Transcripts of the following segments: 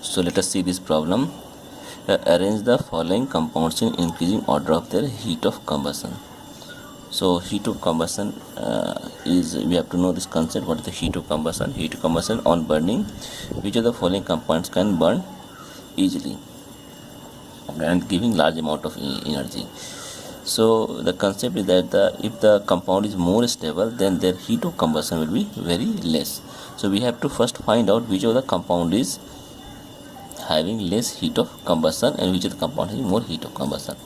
So let us see this problem. Arrange the following compounds in increasing order of their heat of combustion. So heat of combustion is, we have to know this concept. What is the heat of combustion? Heat of combustion on burning, which of the following compounds can burn easily and giving large amount of energy. So the concept is that if the compound is more stable, then their heat of combustion will be very less. So we have to first find out which of the compound is having less heat of combustion and which of the compound having more heat of combustion.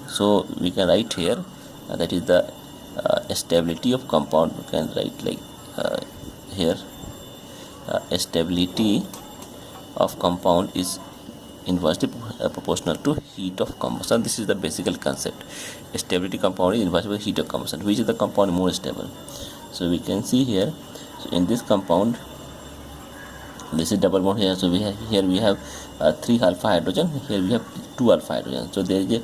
So we can write here that is the stability of compound. We can write like here stability of compound is inversely proportional to heat of combustion. This is the basic concept. Stability compound is inversely heat of combustion. Which is the compound more stable? So we can see here. So in this compound, this is double bond here. So we have 3 alpha hydrogen. Here we have 2 alpha hydrogen. So there is a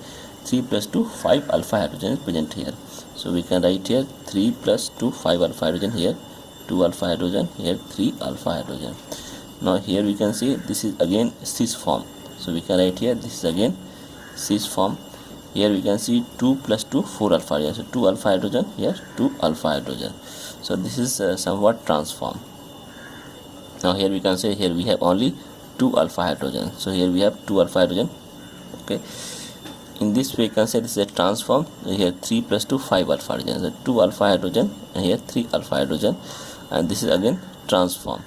3 plus 2 5 alpha hydrogen is present here. So we can write here 3 plus 2 5 alpha hydrogen, here 2 alpha hydrogen, here 3 alpha hydrogen. Now here we can see this is again cis form. So we can write here this is again cis form. Here we can see 2 plus 2 4 alpha hydrogen. So 2 alpha hydrogen, here 2 alpha hydrogen. So this is somewhat transform. Now here we can say here we have only 2 alpha hydrogen. So here we have 2 alpha hydrogen. Okay. In this way, you can say this is a transform. Here 3 plus 2 5 alpha hydrogen. So 2 alpha hydrogen and here 3 alpha hydrogen, and this is again transform.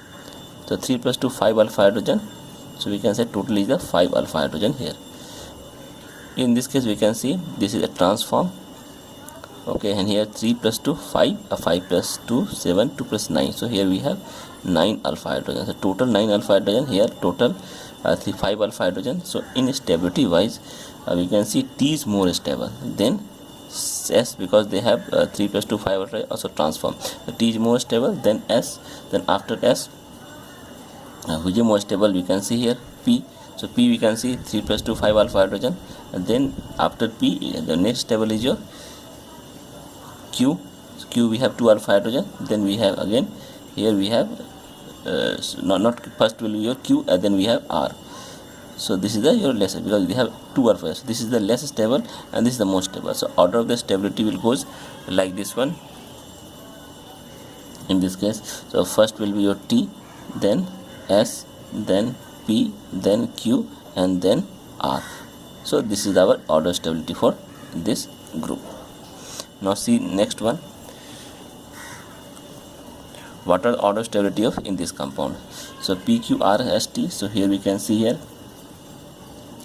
So 3 plus 2 5 alpha hydrogen. So we can say total is the 5 alpha hydrogen here. In this case, we can see this is a transform. Okay, and here 3 plus 2 5, 5 plus 2 7, 2 plus 9. So here we have 9 alpha hydrogen. So total 9 alpha hydrogen, here total 5 alpha hydrogen. So in stability wise, we can see T is more stable than S, because they have 3 plus 2 5 alpha also transform. So T is more stable than S. Then after S, which is more stable, we can see here P. So P we can see 3 plus 2 5 alpha hydrogen, and then after P the next stable is your Q. So Q we have 2 alpha hydrogen. Then we have again here we have not first will be your Q, and then we have R. So this is the your less, because we have 2 alpha. So this is the less stable and this is the most stable. So order of the stability will goes like this one in this case. So first will be your T, then S, then P, then Q, and then R. So this is our order stability for this group. Now see next one. What are the order stability of in this compound? So PQRST. So here we can see here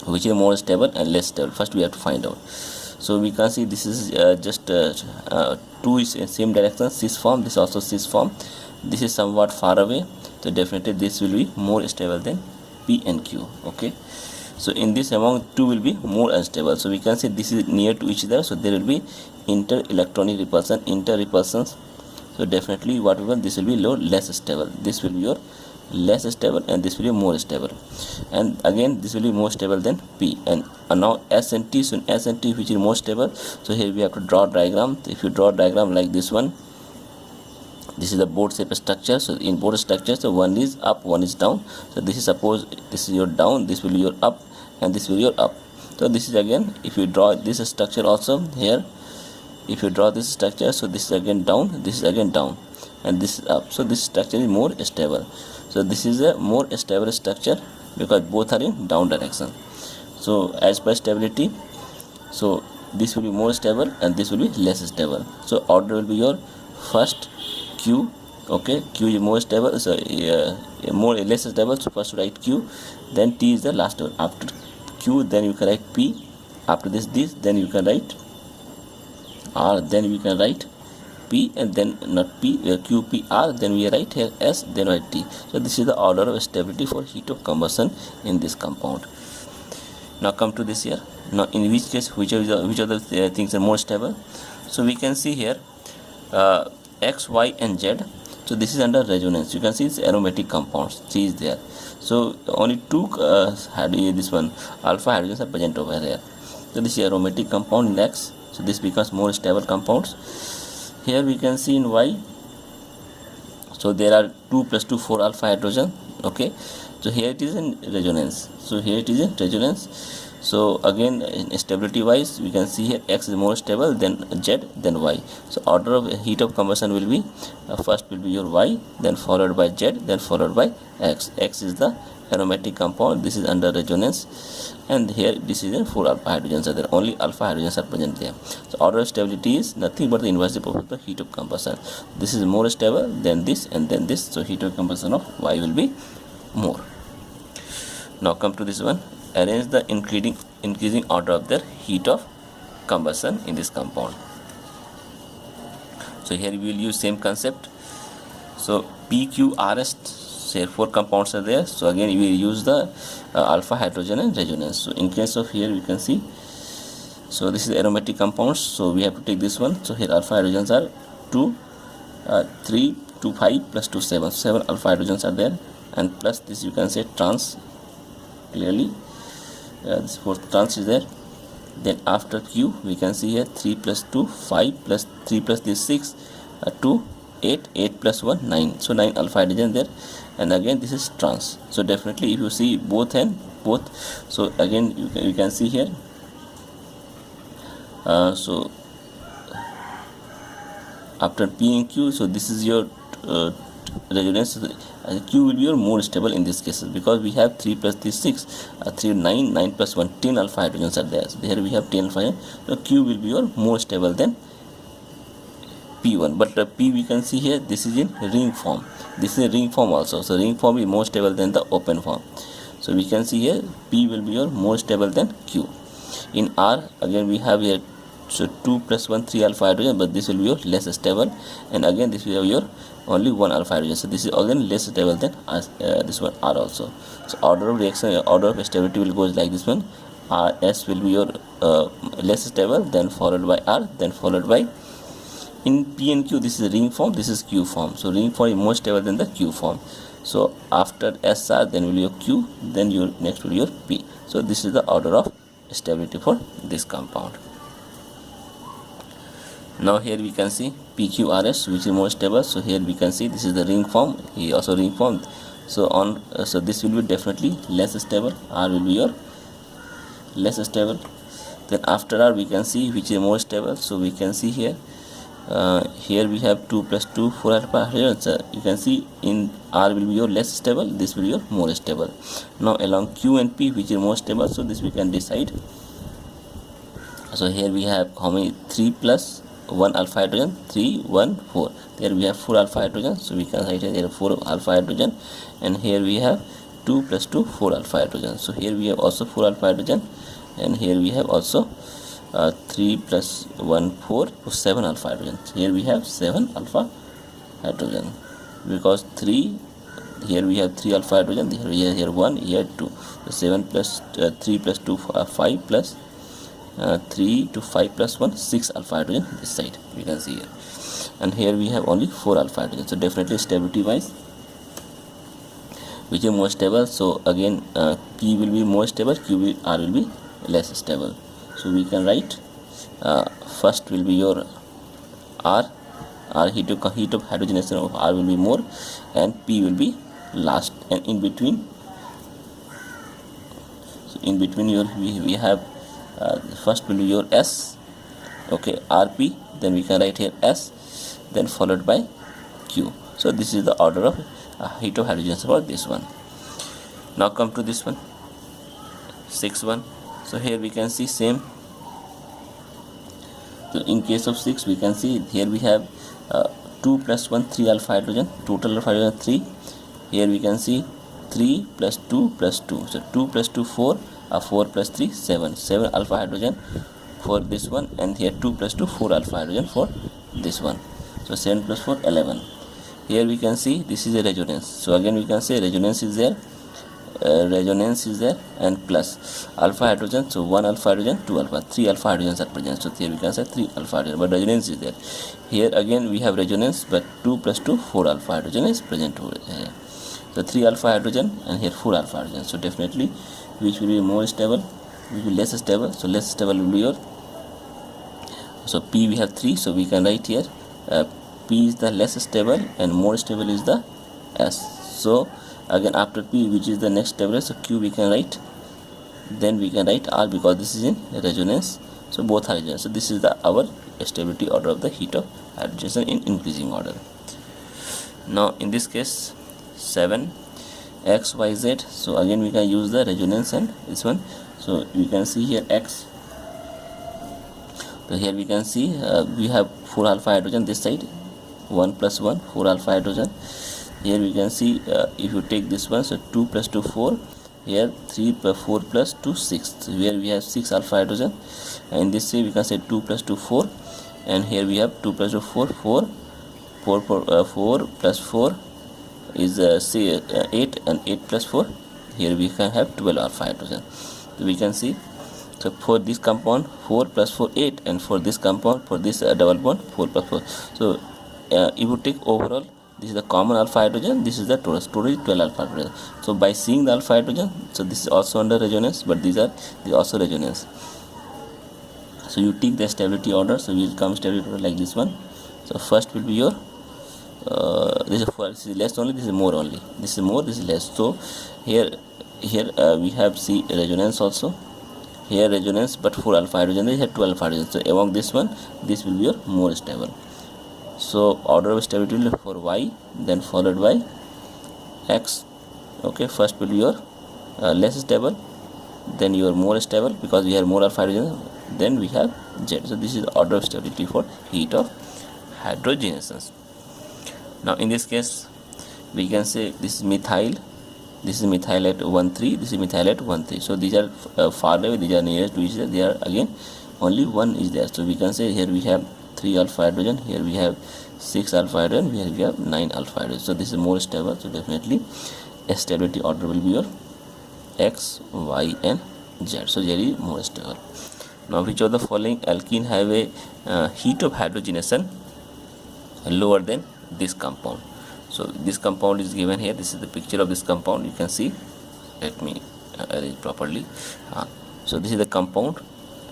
which is more stable and less stable. First we have to find out. So we can see this is just 2 is in same direction, cis form. This also cis form. This is somewhat far away. So definitely this will be more stable than P and Q. Okay. So in this among 2 will be more unstable. So we can say this is near to each other. So there will be inter-electronic repulsion, inter-repulsions. So definitely whatever this will be less stable. This will be your less stable and this will be more stable, and again this will be more stable than P. And now S and T. So in S and T, which is more stable, so here we have to draw diagram. If you draw diagram like this one, this is the board shape structure. So in board structure, so one is up, one is down. So this is, suppose this is your down, this will be your up, and this will be your up. So this is again, if you draw this structure also here, if you draw this structure, so this is again down, this is again down, and this is up. So this structure is more stable. So this is a more stable structure because both are in down direction. So as per stability, so this will be more stable and this will be less stable. So order will be your first Q. Okay, Q is more stable, so more less stable. So first write Q, then T is the last one. After Q, then you can write P. After this, then you can write R. Then we can write P, and then not P, Q, P, R. Then we write here S. Then write T. So this is the order of stability for heat of combustion in this compound. Now come to this here. Now in which case which of the things are more stable? So we can see here X, Y, and Z. So this is under resonance. You can see it's aromatic compounds. C is there. So only 2 this one alpha hydrogens are present over here. So this is aromatic compound in X. So this becomes more stable compounds. Here we can see in Y. So there are 2 plus 2 4 alpha hydrogen. Okay, so here it is in resonance. So here it is in resonance. So again, in stability wise, we can see here X is more stable than Z than Y. So order of heat of combustion will be first will be your Y, then followed by Z, then followed by X. X is the aromatic compound. This is under resonance, and here this is in 4 alpha hydrogens are there. Only alpha hydrogens are present there. So order of stability is nothing but the inverse of the heat of combustion. This is more stable than this and then this. So heat of combustion of Y will be more. Now come to this one. Arrange the increasing order of their heat of combustion in this compound. So here we will use same concept. So PQRS, say 4 compounds are there. So again we will use the alpha hydrogen and resonance. So in case of here we can see, so this is aromatic compounds, so we have to take this one. So here alpha hydrogens are 2 3 2 5 plus 2 7. 7 alpha hydrogens are there, and plus this you can say trans, clearly this fourth trans is there. Then after Q we can see here 3 plus 2 5 plus 3 plus this 6 2 8 8 plus 1 9. So 9 alpha hydrogen there, and again this is trans. So definitely if you see both and both, so again you can see here so after P and Q, so this is your resonance. Q will be your more stable in this case, because we have 3 plus 3 6 3 9 9 plus 1 10 alpha hydrogens are there. So here we have 10 alpha, so Q will be your more stable than P1. But P we can see here, this is in ring form, this is a ring form also. So ring form is more stable than the open form. So we can see here P will be your more stable than Q. In R again we have here, so 2 plus 1 3 alpha hydrogen, but this will be your less stable, and again this will have your only 1 alpha hydrogen. So this is again less stable than this one R also. So order of reaction, order of stability will go like this one. S will be your less stable, then followed by R, then followed by, in P and Q this is ring form, this is Q form. So ring form is more stable than the Q form. So after SR then will be your Q, then your next will be your P. So this is the order of stability for this compound. Now here we can see PQRS, which is more stable. So here we can see this is the ring form, here also ring form. So on so this will be definitely less stable. R will be your less stable. Then after R we can see which is more stable. So we can see here here we have 2 plus 2 4 alpha hydrogens. You can see in R will be your less stable, this will be your more stable. Now along Q and P, which is more stable, so this we can decide. So here we have how many, 3 plus 1 alpha hydrogen, 3 1 4. There we have 4 alpha hydrogen, so we can write here 4 alpha hydrogen, and here we have 2 plus 2 4 alpha hydrogen. So here we have also 4 alpha hydrogen, and here we have also 3 plus 1 4 7 alpha hydrogen. Here we have 7 alpha hydrogen, because 3, here we have 3 alpha hydrogen, here 1, here 2. So 7 plus 3 plus 2 5 plus 3 to 5 plus 1 6 alpha hydrogen this side we can see here, and here we have only 4 alpha hydrogen. So definitely stability wise which is more stable. So again P will be more stable, R will be less stable. So we can write first will be your R heat of hydrogenation of R will be more, and P will be last, and in between, so in between your we have first will be your S, okay, RP, then we can write here S, then followed by Q. So this is the order of heat of hydrogens for this one. Now come to this one, 6 1. So here we can see same. So in case of 6 we can see here we have 2 plus 1 3 alpha hydrogen, total alpha hydrogen 3. Here we can see 3 plus 2 plus 2. So 2 plus 2 4, 4 plus 3 7. 7 alpha hydrogen for this one, and here 2 plus 2 4 alpha hydrogen for this one. So 7 plus 4 11. Here we can see this is a resonance. So again we can say resonance is there, and plus alpha hydrogen. So 1 alpha hydrogen, 2 alpha, 3 alpha hydrogens are present. So here we can say 3 alpha hydrogen, but resonance is there. Here again we have resonance, but 2 plus 2 4 alpha hydrogen is present over here. So 3 alpha hydrogen, and here 4 alpha hydrogen. So definitely which will be more stable, which will be less stable. So less stable will be your, so P we have 3, so we can write here, P is the less stable and more stable is the S. So Again after P, which is the next stable, so Q we can write, then we can write R because this is in resonance, so both are resonance. So this is the our stability order of the heat of hydrogenation in increasing order. Now in this case 7 X Y Z, so again we can use the resonance and this one. So we can see here X, so here we can see we have 4 alpha hydrogen this side, 1 plus 1 4 alpha hydrogen. Here we can see if you take this one, so 2 plus 2 4, here 3 plus 4 plus 2 6, so here we have 6 alpha hydrogen, and in this way we can say 2 plus 2 4, and here we have 2 plus 2 4 4 plus 4 is 8, and 8 plus 4, here we can have 12 alpha hydrogen. So we can see, so for this compound 4 plus 4 8, and for this compound, for this double bond 4 plus 4. So if you take overall, this is the common alpha hydrogen, this is the total is 12 alpha hydrogen. So by seeing the alpha hydrogen, so this is also under resonance, but these are also resonance. So you take the stability order, so we will come stability order like this one. So first will be your this is less only, this is more only, this is more, this is less. So here we have C resonance also, here resonance, but 4 alpha hydrogen, here 12 alpha hydrogen. So among this one, this will be your more stable. So order of stability will be for Y, then followed by X. Okay, first will be your less stable, then your more stable because we have more alpha hydrogen, then we have Z. So this is the order of stability for heat of hydrogenation. Now in this case we can say this is methyl, this is methyl at 1 3, this is methyl at 1 3. So these are far away, these are nearest to each other, they are again only one is there. So we can say here we have 3 alpha hydrogen, here we have 6 alpha hydrogen, here we have 9 alpha hydrogen. So this is more stable, so definitely stability order will be your X, Y and Z. So Z is more stable. Now which of the following alkene have a heat of hydrogenation lower than this compound? So this compound is given here, this is the picture of this compound, you can see, let me arrange properly. So this is the compound,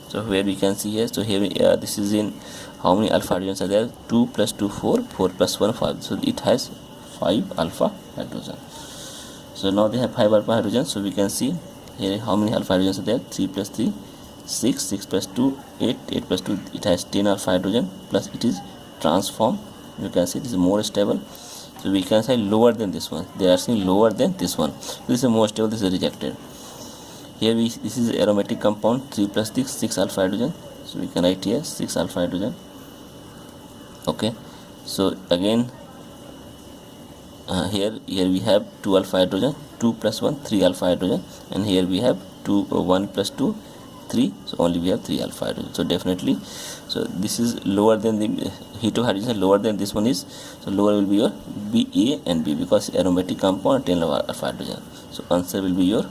so where we can see here, so here this is in how many alpha hydrogens are there, 2 plus 2 4, 4 plus 1 5, so it has 5 alpha hydrogen. So now they have 5 alpha hydrogen, so we can see here how many alpha hydrogens are there, 3 plus 3 6, 6 plus 2 8, 8 plus 2, it has 10 alpha hydrogen, plus it is transformed, you can see this is more stable. So we can say lower than this one, they are saying lower than this one, so this is more stable, this is rejected. Here this is aromatic compound, 3 plus 6 6 alpha hydrogen, so we can write here 6 alpha hydrogen. Okay, so again here we have 2 alpha hydrogen, 2 plus 1 3 alpha hydrogen, and here we have 1 plus 2 3, so only we have 3 alpha hydrogen. So definitely, so this is lower than the heat of hydrogen, lower than this one is, so lower will be your B, A and B because aromatic compound 10 alpha hydrogen. So answer will be your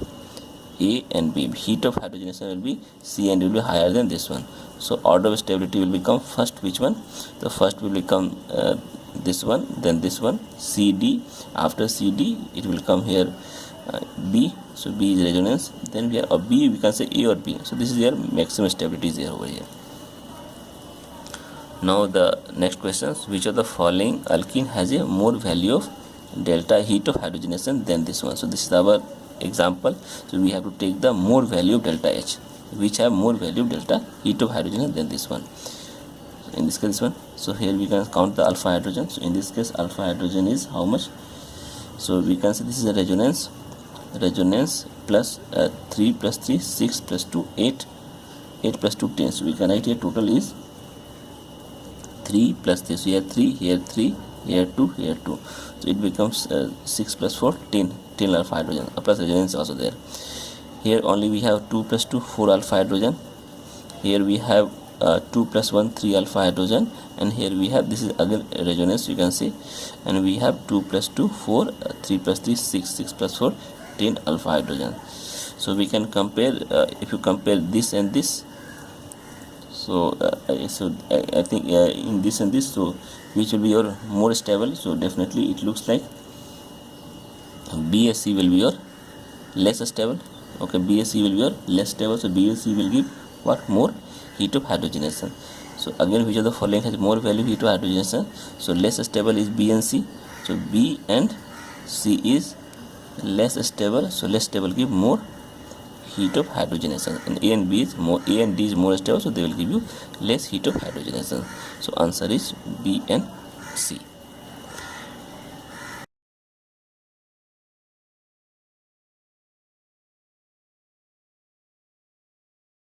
A and B. Heat of hydrogenation will be C and will be higher than this one. So order of stability will become first which one? The first will become this one, then this one, C D. After C D it will come here B. So B is resonance. Then we have B, we can say A or B. So this is their maximum stability is there over here. Now the next question: which of the following alkene has a more value of delta heat of hydrogenation than this one? So this is our example. So we have to take the more value of delta H, which have more value of delta heat of hydrogen than this one. So in this case this one. So here we can count the alpha hydrogen. So in this case alpha hydrogen is how much? So we can say this is a resonance plus 3 plus 3 6 plus 2 8, 8 plus 2 10. So we can write here total is 3 plus this, here 3, here 3, here 2, here 2. So it becomes 6 plus 4 10 alpha hydrogen, plus resonance also there. Here only we have 2 plus 2 4 alpha hydrogen, here we have 2 plus 1 3 alpha hydrogen, and here we have, this is again resonance you can see, and we have 2 plus 2 4 3 plus 3 6, 6 plus 4 10 alpha hydrogen. So we can compare, if you compare this and this, so I think in this and this, so which will be your more stable? So definitely it looks like BSC will be your less stable. Okay, BSC will be your less stable. So BSC will give what? More heat of hydrogenation. So again, which of the following has more value heat of hydrogenation? So less stable is B and C. So B and C is less stable, so less stable give more heat of hydrogenation, and A and D is more stable, so they will give you less heat of hydrogenation. So answer is B and C.